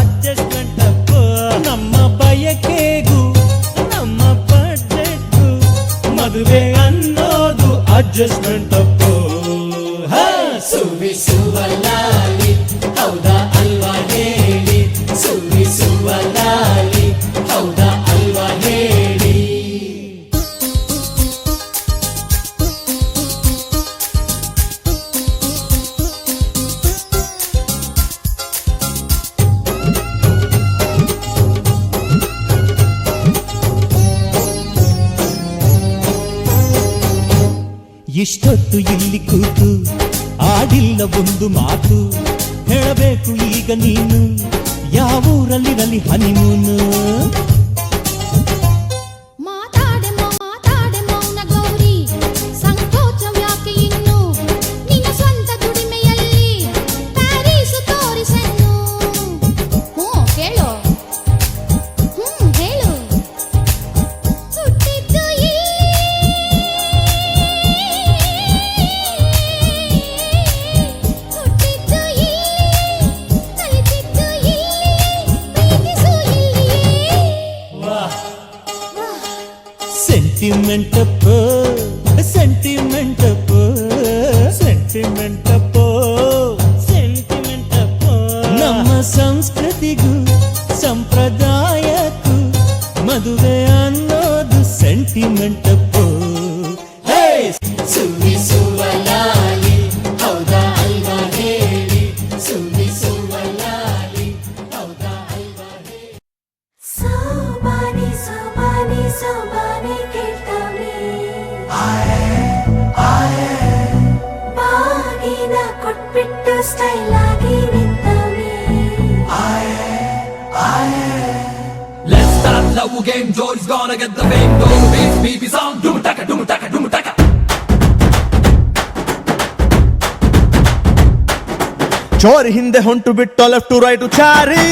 adjustment Appu. ನಮ್ಮ ಬಯಕೆಗೂ ನಮ್ಮ ಬಡ್ಜೆಟ್ಗೂ ಮದುವೆ ಅನ್ನೋದು ಅಡ್ಜಸ್ಟ್ಮೆಂಟ್ ಅಪ್ಪು. ಸುವಿಸುವಲಾಲಿ ಹೌದಾ ಅಲ್ವಾ ಹೇಳಿ, ಸುವಿಸುವಲಾಲಿ ಹೌದಾ ಅಲ್ವಾ ಹೇಳಿ. ಇಷ್ಟೊತ್ತು ಇಲ್ಲಿ ಕೂತು ಆಡಿಲ್ಲ ಒಂದು ಮಾತು, ಹೇಳಬೇಕು ಈಗ ನೀನು ಯಾವೂರಲ್ಲಿರಲಿ ಹನಿಮೂನು. ಮಾತಾಡೆ ಮಾತಾಡೆ ಮೌನ ಗೌರಿ, ಸಂಕೋಚವ್ಯಾಕೆ ಇನ್ನು ನಿನ್ನ ಸ್ವಂತ ದುಡಿಮೆಯಲ್ಲಿ ಪ್ಯಾರೀಸು ತೋರಿಸನ್ನು. ಕೇಳು ಹೇಳು. ಹುಟ್ಟಿದ್ದು ಹುಟ್ಟಿದ್ದು ಕಲಿತಿದ್ದು ಪ್ರೀತಿಸು ಇಲ್ಲಿಯೇ. Sentiment Appu sentiment Appu sentiment Appu sentiment Appu. ನಮ್ಮ ಸಂಸ್ಕೃತಿಗೂ ಸಂಪ್ರದಾಯಕ್ಕೂ ಮದುವೆ ಅನ್ನೋದು ಸೆಂಟಿಮೆಂಟ್ ಅಪ್ಪು. ಸುವಿಸುವಲಾಲಿ ಸ್ಟೈಲ್ ಆಗಿ ನಿಂತವನೇ Let's start love game. Joy's gonna get the fame. Go beats, BB song. Doom taka, doom taka, doom taka. ಚೋರಿ ಹಿಂದೆ ಹೊಂಟು ಬಿಟ್ಟು ಲೆಫ್ಟ್ ಟು ರೈಟ್ ಚಾರಿ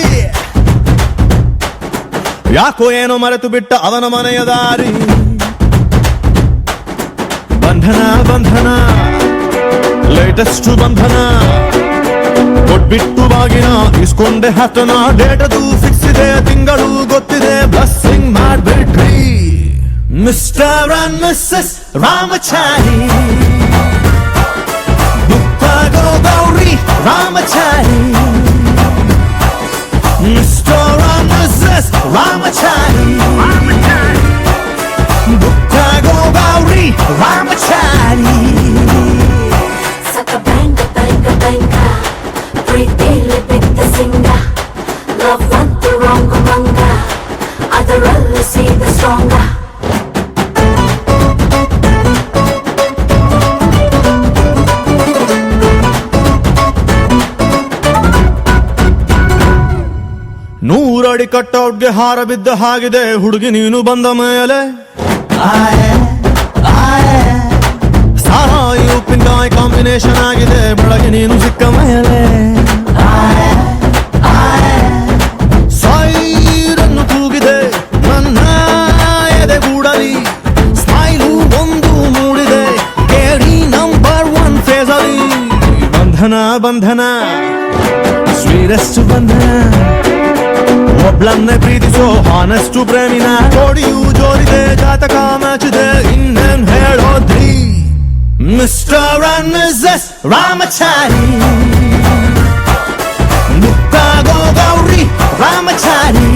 ಯಾಕೋ ಏನೋ ಮರೆತು ಬಿಟ್ಟ ಅವನ ಮನೆಯ ದಾರಿ ಬಂಧನ ಬಂಧನ ಲೇಟೆಸ್ಟ್ ಬಂಧನ ಕೊಟ್ಬಿಟ್ಟು ಬಾಗಿನ ಇಸ್ಕೊಂಡೆ ಹತ್ತನ ಡೇಟದು ಫಿಕ್ಸ್ ಇದೆ ತಿಂಗಳು ಗೊತ್ತಿದೆ ಬ್ಲಸ್ಸಿಂಗ್ ಮಾಡ್ಬಿಟ್ರಿ ಮಿಸ್ಟರ್ ಅಂಡ್ ಮಿಸ್ಸಸ್ ರಾಮಚಾರಿ ಮುಕ್ತಾಗೋ Gauri Ramachari mister and missus Ramachari ಮುಕ್ತಾಗೋ Gauri Ramachari Saka banga banga banga Pretty lip the singer Love one the wrong manga Otherwise see the stronger ನೂರಡಿ ಕಟ್ಔಟ್ಗೆ ಹಾರ ಬಿದ್ದ ಹಾಗಿದೆ ಹುಡುಗಿ ನೀನು ಬಂದ ಮೇಲೆ ಸಾರಾಯಿ ಉಪ್ಪಿನಕಾಯಿ ಕಾಂಬಿನೇಷನ್ ಆಗಿದೆ ಬೆಳಗ್ಗೆ ನೀನು ಸಿಕ್ಕ ಮೇಲೆ ಸೈರನ್ನು ಕೂಗಿದೆ ನನ್ನ ಎದೆಗೂಡಲಿ ಸ್ಮೈಲು ಒಂದು ಮೂಡಿದೆ ಕೇಳಿ ನಂಬರ್ 1 ಫೇಸ್ ಅಲ್ಲಿ ಬಂಧನ ಬಂಧನ ಸ್ವೀರೆಸ್ಟ್ ಬಂಧನ ಒಬ್ಳನ್ನೇ ಪ್ರೀತಿಸೋ ಹಾನೆಸ್ಟ್ ಪ್ರೇಮಿನ ಜೋಡಿಯೂ ಜೋರಿದೆ ಜಾತಕ ಮ್ಯಾಚಿದೆ ಇನ್ನೇನ್ ಹೇಳೋದ್ರಿ ಮಿಸ್ಟರ್ ಅಂಡ್ ಮಿಸ್ಸಸ್ ರಾಮಚಾರಿ ಮುಕ್ತಾಗೋ Gauri Ramachari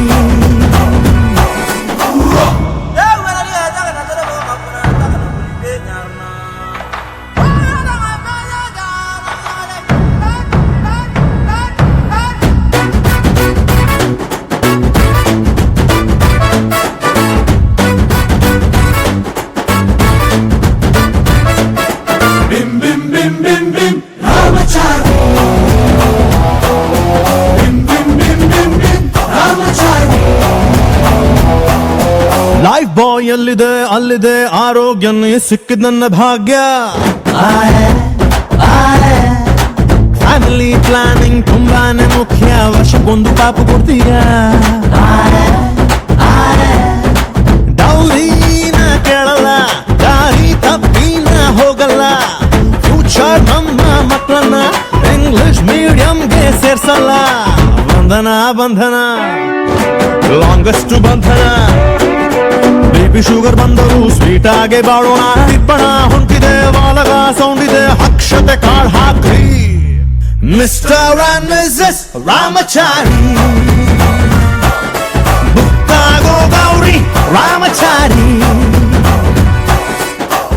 Bim bim bim bim bim. Ramachari. Bim bim bim bim bim. Ramachari. Lifebuoy ಎಲ್ಲಿದೆ ಅಲ್ಲಿದೆ ಆರೋಗ್ಯನೇ ಸಿಕ್ಕಿದ ನನ್ನ ಭಾಗ್ಯ ಫ್ಯಾಮಿಲಿ ಪ್ಲಾನಿಂಗ್ ತುಂಬಾನೇ ಮುಖ್ಯ ವರ್ಷಕ್ಕೊಂದು ಪಾಪು ಕೊಡ್ತೀಯ ಡೌರಿನ ಕೇಳಲ್ಲ ದಾರಿ ತಪ್ಪಿನ ಹೋಗಲ್ಲ ಫ್ಯೂಚರ್ ನಮ್ಮ ಮಕ್ಕಳನ್ನ ಇಂಗ್ಲಿಷ್ ಮೀಡಿಯಂಗೆ ಸೇರ್ಸಲ್ಲ ಬಂಧನ ಬಂಧನ ಲಾಂಗೆಸ್ಟ್ ಬಂಧನ ಬಿಪಿ ಶುಗರ್ ಬಂದರು ಸ್ವೀಟ್ ಆಗಿ ಬಾಳೋಣ ತಿಪ್ಪಣ ಹೊಂಟಿದೆ ವಾಲಗ ಸೌಂಡ್ ಇದೆ ಅಕ್ಷತೆ ಕಾಳ್ ಹಾಕ್ರಿ ಮಿಸ್ಟರ್ ಅಂಡ್ ಮಿಸ್ಸಸ್ ರಾಮಚಾರಿ ಮುಕ್ತಾಗೋ ಗೌರಿ ರಾಮಚಾರಿ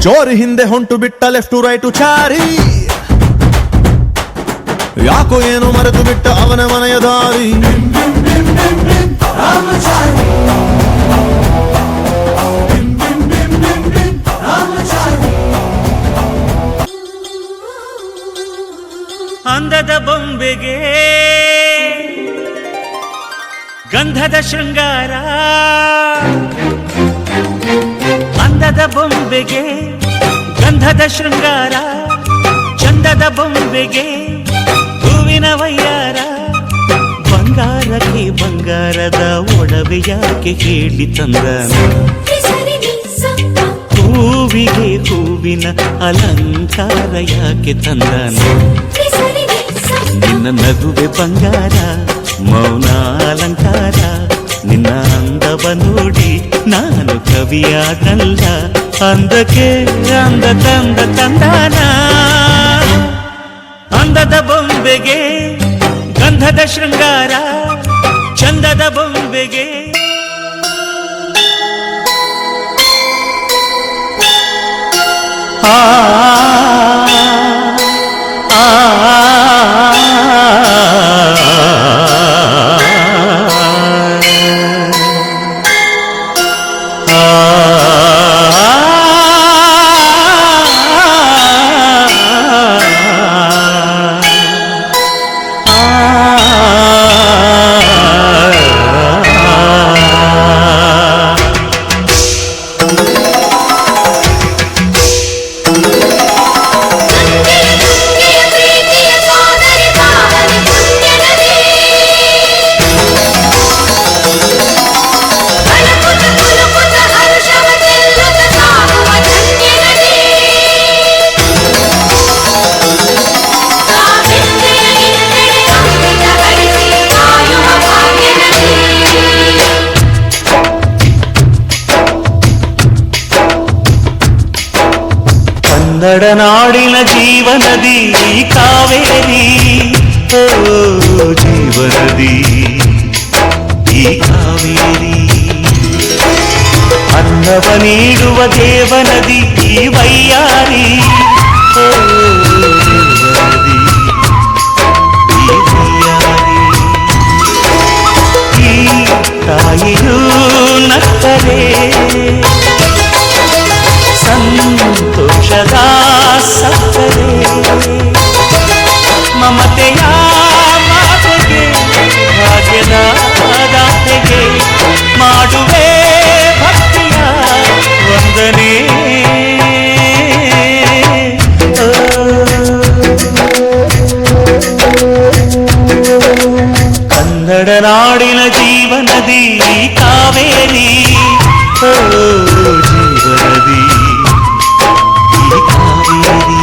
ಚೋರಿ ಹಿಂದೆ ಹೊಂಟು ಬಿಟ್ಟ ಲೆಫ್ಟ್ ಟು ರೈಟ್ ಚಾರಿ ಯಾಕೋ ಏನು ಮರೆತು ಬಿಟ್ಟ ಅವನ ಮನೆಯ ದಾರಿ Ramachari. Bim bim bim bim bim. Ramachari. ಅಂದದ ಬೊಂಬೆಗೆ ಗಂಧದ ಶೃಂಗಾರ ಅಂದದ ಬೊಂಬೆಗೆ ಗಂಧದ ಶೃಂಗಾರ ಚಂದದ ಬೊಂಬೆಗೆ ಹೂವಿನ ವಯ್ಯಾರ ಬಂಗಾರಕ್ಕೆ ಬಂಗಾರದ ಒಡವೆ ಯಾಕೆ ಹೇಳಿ ತಂದ ಹೂವಿಗೆ ಹೂವಿನ ಅಲಂಕಾರ ಯಾಕೆ ತಂದನ ನಿನ್ನ ನಗುವೆ ಬಂಗಾರ ಮೌನ ಅಲಂಕಾರ ನಿನ್ನ ಅಂದವ ನೋಡಿ ನಾನು ಕವಿಯಾಗಲ್ಲ ಅಂದಕ್ಕೆ ಅಂದ ತಂದ ತಂದಾನ ಅಂದದ ಬೊಂಬೆಗೆ ಗಂಧದ ಶೃಂಗಾರ ಚಂದದ ಬೊಂಬೆಗೆ ಆ ಕನ್ನಡ ನಾಡಿನ ಜೀವನದಿ ಕಾವೇರಿ, ಓ ಜೀವನದಿ ಈ ಕಾವೇರಿ. ಅನ್ನವ ನೀಡುವ ದೇವನದಿ ಈ ವೈಯಾರಿ, ಓ ದೇವನದಿ ಈ ವೈಯಾರಿ. ಈ ತಾಯಿಯೂ ನಕ್ಕರೆ ಸಂತೋಷದ ಸಕ್ಕರೆ, ಮಮತೆಯ ಮಾತೆಗೆ ಭಾಗ್ಯದ ದಾತೆಗೆ ಮಾಡುವೆ ಭಕ್ತಿಯ ವಂದನೆ. ಕನ್ನಡ ನಾಡಿನ ಜೀವನದಿ ಕಾವೇರಿ, ಓ ಜೀವನದಿ ಈ ಕಾವೇರಿ.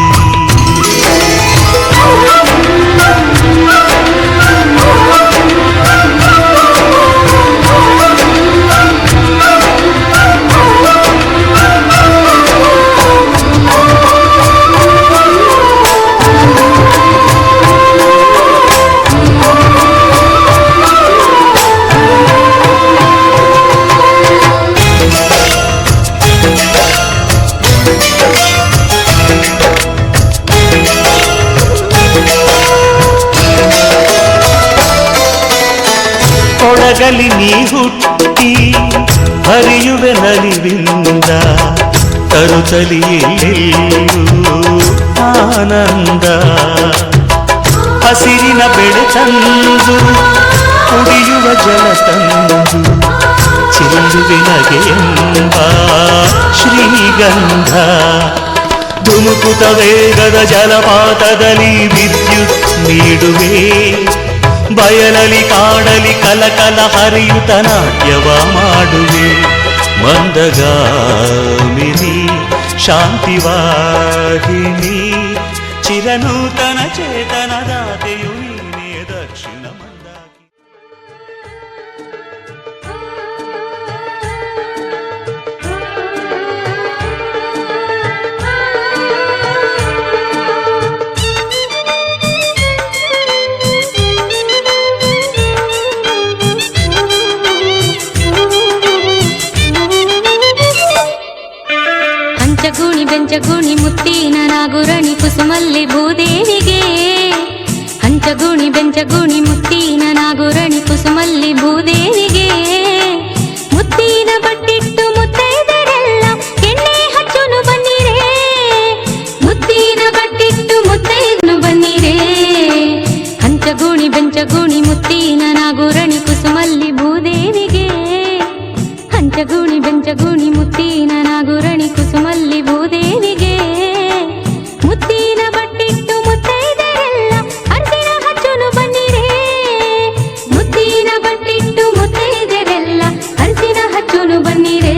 ಕೊಡಗಲಿ ನೀ ಹುಟ್ಟಿ ಹರಿಯುವೆ ನಲಿವಿಂದ, ತರುತ್ತಲಿ ಎಲ್ಲೆಲ್ಲೂ ಆನಂದ. ಹಸಿರಿನ ಬೆಳೆ ತಂದು ಕುಡಿಯುವ ಜಲ ತಂದು ಚೆಲ್ಲುವಿನಗೆ ಎಂಬ ಶ್ರೀಗಂಧ. ಧುಮುಕುತ ವೇಗದ ಜಲಪಾತದಲ್ಲಿ ವಿದ್ಯುತ್ ನೀಡುವೆ, ಬಯಲಲಿ ಕಾಡಲಿ ಕಲಕಲ ಹರಿಯುತ ನಾಟ್ಯವ ಮಾಡುವೆ. ಮಂದಗಾಮಿನಿ ಶಾಂತಿವಾಹಿನಿ, ಚಿರನೂತನ ಚೇತನದಾತೆಯು ನೀನೇ ದಕ್ಷಿಣ ಮಂದಾಕಿ. ಪಂಚಗುಣಿ ಬೆಂಚಗುಣಿ ಮುತ್ತಿನ ನಾಗುರಣಿ ಕುಸುಮಲ್ಲಿ ಭೂದೇವಿಗೆ, ಹಂಚಗುಣಿ ಬೆಂಚಗುಣಿ ಮುತ್ತಿನ ನಾಗುರಣಿ ಕುಸುಮಲ್ಲಿ ಭೂದೇವಿಗೆ. ಮುತ್ತಿನ ಬಟ್ಟಿಟ್ಟು ಮುತ್ತೈದರೆಲ್ಲ ಎಣ್ಣೆ ಹಚ್ಚುನು ಬನ್ನಿರೇ, ಮುತ್ತಿನ ಬಟ್ಟಿಟ್ಟು ಮುತ್ತೈದನು ಬನ್ನಿರೇ. ಹಂಚಗುಣಿ ಬೆಂಚಗುಣಿ ಮುತ್ತಿನ ನಾಗುರಣಿ ಕುಸುಮಲ್ಲಿ ಭೂದೇವಿಗೆ, ಹಂಚಗುಣಿ ಬೆಂಚಗುಣಿ ಮುತ್ತಿನ ನಾಗುರಣಿ ಕುಸುಮಲ್ಲಿ ಭೂದೇವಿಗೆ. ಮುತ್ತಿನ ಬಟ್ಟಿಟ್ಟು ಮುತ್ತೈದರೆಲ್ಲ ಅರಸಿನ ಹಚ್ಚುನು ಬನ್ನಿರೇ, ಮುತ್ತಿನ ಬಟ್ಟಿಟ್ಟು ಮುತ್ತೈದರೆಲ್ಲ ಅರಸಿನ ಹಚ್ಚುನು ಬನ್ನಿರೇ.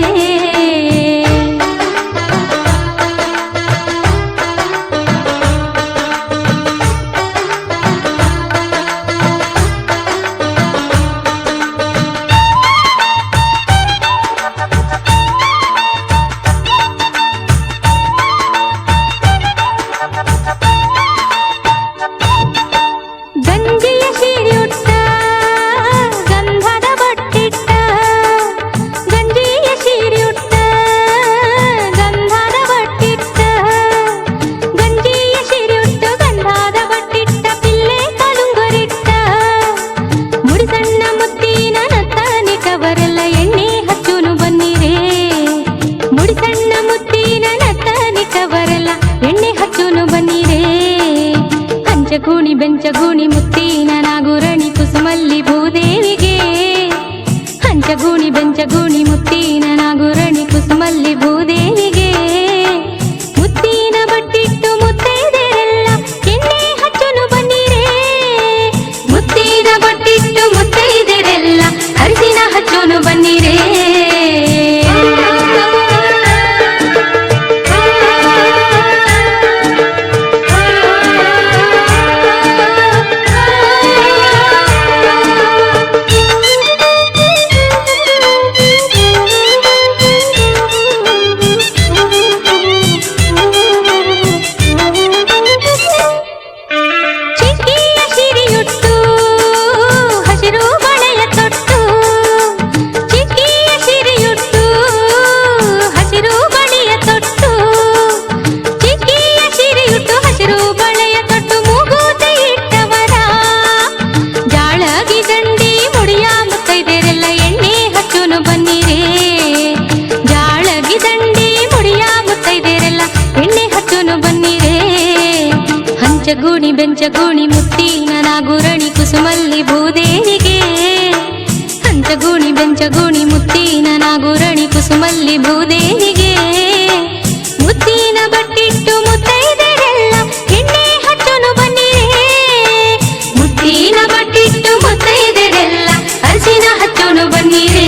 ಬೆಂಚಗೂಣಿ ಮುತ್ತಿನ ನಾಗುರಣಿ ಕುಸುಮಲ್ಲಿ ಭೂದೇವಿಗೆ ಹಂಚಗೂಣಿ ಬೆಂಚಗೂಣಿ ಮುತ್ತಿನ ನಾಗುರಣಿ ಕುಸುಮಲ್ಲಿ ಭೂದೇವಿಗೆ ಮುತ್ತಿನ ಬಟ್ಟಿಟ್ಟು ಮುತ್ತೈದೆರೆಲ್ಲ ಎಣ್ಣೆ ಹಚ್ಚೋನು ಬನ್ನಿರೇ ಮುತ್ತಿನ ಬಟ್ಟಿಟ್ಟು ಮುತ್ತೈದೆರೆಲ್ಲ ಅರಿಶಿನ ಹಚ್ಚೋನು ಬನ್ನಿರೇ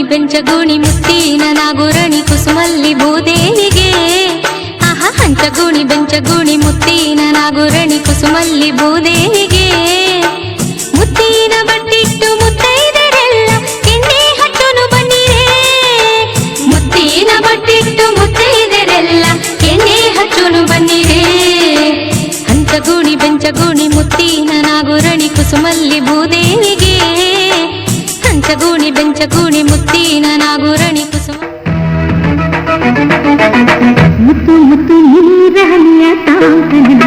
ಬೆಂಚಗೂಣಿ ಮುತ್ತಿನ ನಾಗುರಣಿ ಕುಸುಮಲ್ಲಿ ಭೂದೇವಿಗೆ ಆಹಾ ಹಂಚಗೂಣಿ ಬೆಂಚಗೂಣಿ ಮುತ್ತಿನ ನಾಗುರಣಿ ಕುಸುಮಲ್ಲಿ ಭೂದೇವಿಗೆ ಮುತ್ತಿನ ಬಟ್ಟಿಟ್ಟು ಮುತ್ತೈದರೆಲ್ಲ ಎಣ್ಣೆ ಹಚ್ಚೋನು ಬನ್ನಿರೇ ಮುತ್ತಿನ ಬಟ್ಟಿಟ್ಟು ಮುತ್ತೈದರೆಲ್ಲ ಎಣ್ಣೆ ಹಚ್ಚೋನು ಬನ್ನಿರೇ ಹಂಚಗೂಣಿ ಬೆಂಚಗೂಣಿ ಮುತ್ತಿನ ನಾಗುರಣಿ ಕುಸುಮಲ್ಲಿ ಭೂದೇವಿಗೆ ಹಂಚಗೂಣಿ ಬೆಂಚಗೂಣಿ ಮುತ್ತಿನ ನಾಗುರಣಿ ಕುಸುಮ ಮುತ್ತು ಮುತ್ತು ನೀರಹನಿಯ ತಾಂಕನ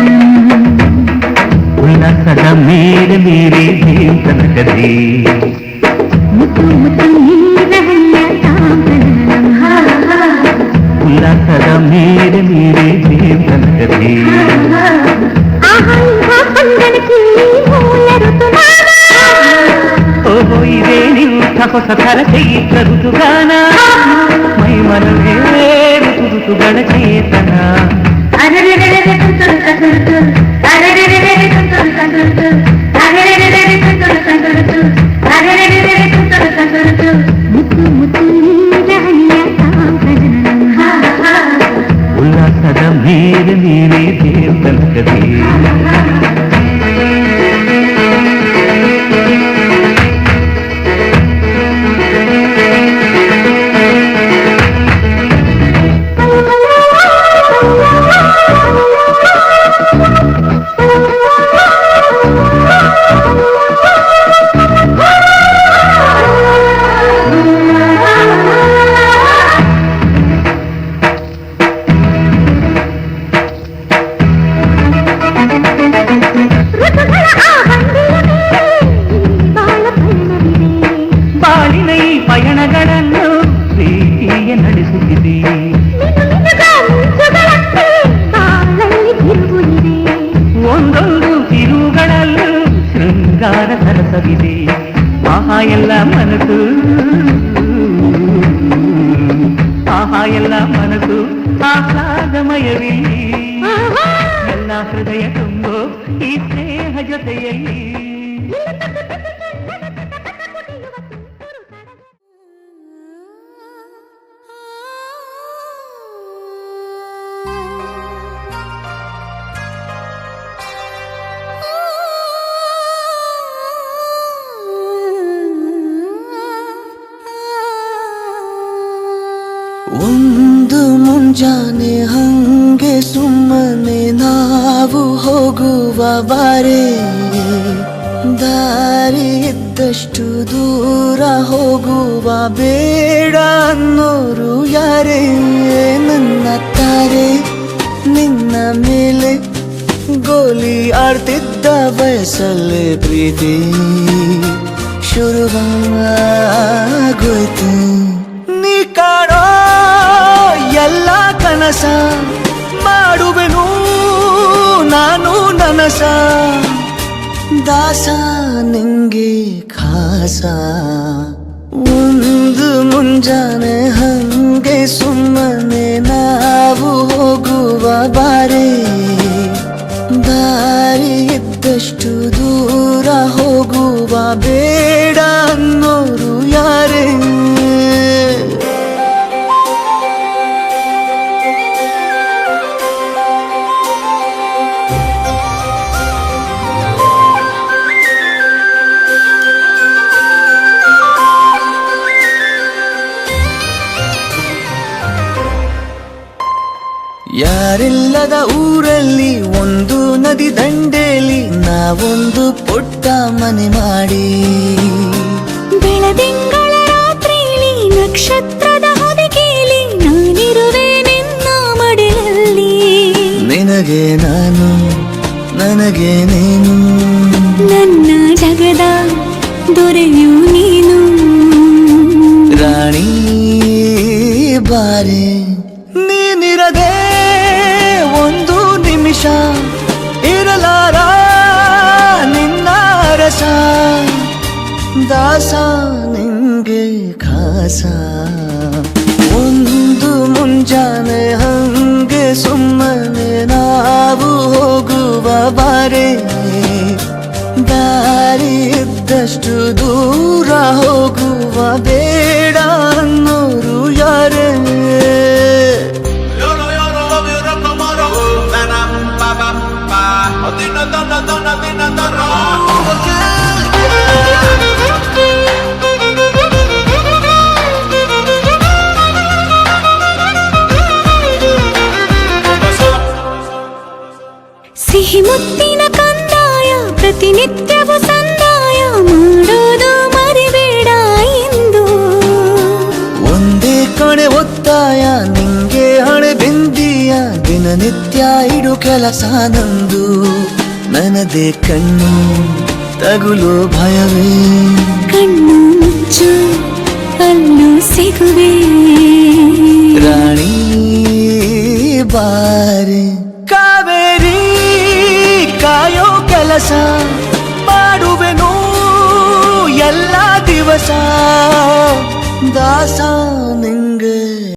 ಉಲ್ಲಾಸದ ಮೇಲೆ ಮೀರಿ ತನಕದಿ ಮುತ್ತು ಮುತ್ತು ನೀರಹನಿಯ ತಾಂಕನ ಉಲ್ಲಾಸದ ಮೇಲೆ ಮೀರಿ ತನಕದಿ ಪಂಗನಕ್ಕೆ ಓಹೋ ಇದೇ ನಿಂತ ಹೊಸ ಥರ ಚೈತ್ರ ಋತುಗಾನ ಮೈ ಮನವೇ ಋತುಗಳ ಚೇತನ ಮುತ್ತು ಮುತ್ತು ನೀರಹನಿಯ ತಾಂಕನ ಉಲ್ಲಾಸದ ಮೇಲೆ ಮೀರಿ ತನಕದಿ ಬಾಳಿನ ಈ ಪಯಣಗಳನ್ನು ಪ್ರೀತಿಯ ನಡೆಸುತ್ತಿದೆ ಒಂದೊಂದು ತಿರುಗಳಲ್ಲೂ ಶೃಂಗಾರ ಸರಸವಿದೆ ಆಹಾ ಎಲ್ಲ ಮನಸ್ಸು ಆಹಾ ಎಲ್ಲ ಮನಸ್ಸು ಆಹ್ಲಾದಮಯವಿಲ್ಲಿ ಎಲ್ಲ ಹೃದಯ ತುಂಬೋ ಈ ಸ್ನೇಹ ಜೊತೆಯಲ್ಲಿ ಒಂದು ಮುಂಜಾನೆ ಹಂಗೆ ಸುಮ್ಮನೆ ನಾವು ಹೋಗುವ ಬಾರೆ ದಾರಿ ಇದ್ದಷ್ಟು ದೂರ ಹೋಗುವ ಬೇಡ ಅನ್ನೋರು ಯಾರೇ ನನ್ನ ತಾರೆ ನಿನ್ನ ಮೇಲೆ ಗೋಲಿ ಆಡ್ತಿದ್ದ ಬಯಸಲ್ಲೇ ಪ್ರೀತಿ ಶುರುವಾಗೋಯ್ತು ನೀ ಕಾಣೋ ಎಲ್ಲ ಕನಸ ಮಾಡುವೆನು ನಾನು ನನಸ ದಾಸ ನಿಂಗೆ ಖಾಸ ಒಂದು ಮುಂಜಾನೆ ಹಂಗೆ ಸುಮ್ಮನೆ ನಾವು ಹೋಗುವ ಬಾರೆ ದಾರಿ ಇದ್ದಷ್ಟು ದೂರ ಹೋಗುವ ಬೇಡ ಅನ್ನೋರು ಯಾರೇ ಯಾರಿಲ್ಲದ ಊರಲ್ಲಿ ಒಂದು ನದಿ ದಂಡೆಯಲ್ಲಿ ನಾವೊಂದು ಪುಟ್ಟ ಮನೆ ಮಾಡಿ ಬೆಳದಿಂಗಳ ರಾತ್ರಿಲಿ ನಕ್ಷತ್ರದ ಹೊದಿಕೆಯಲ್ಲಿ ನಾನಿರುವೆ ನಿನ್ನ ಮಡಿಲಲ್ಲಿ ನಿನಗೆ ನಾನು ನನಗೆ ನೀನು ನನ್ನ ಜಗದ ದೊರೆಯು ನೀನು ರಾಣಿ ಬಾರೆ ನೀನಿರದೆ ಒಂದು ನಿಮಿಷ ಇರಲಾರ ನಿನ್ನ ರಸ ದಾಸ ನಿಂಗೆ ಖಾಸ ಒಂದು ಮುಂಜಾನೆ ಹಂಗೆ ಸುಮ್ಮನೆ ನಾವು ಹೋಗುವ ಬಾರೆ ದಾರಿ ಇದ್ದಷ್ಟು ದೂರ ಹೋಗುವ ಬೇಡ ಅನ್ನೋರು ಯಾರೇ ಸಿಹಿ ಮುತ್ತಿನ ಕಂದಾಯ ಪ್ರತಿನಿತ್ಯವೂ ಸಂದಾಯ ಮಾಡೋದು ಮರಿಬೇಡ ಎಂದು ಒಂದೇ ಕಣೆ ಒತ್ತಾಯ ನಿಂಗೆ ಹಣೆ ಬಿಂದಿಯ ದಿನನಿತ್ಯ ಇಡು ಕೆಲಸ ನಂದು ನನ್ನದೇ ಕಣ್ಣು ತಗುಲು ಭಯವೇ ಕಣ್ಣು ಮುಚ್ಚು ಅಲ್ಲೂ ಸಿಗುವೆ ರಾಣಿ ಬಾರೆ ಕಾವೇರಿ ಕಾಯೋ ಕೆಲಸ ಮಾಡುವೆನು ಎಲ್ಲ ದಿವಸ ದಾಸ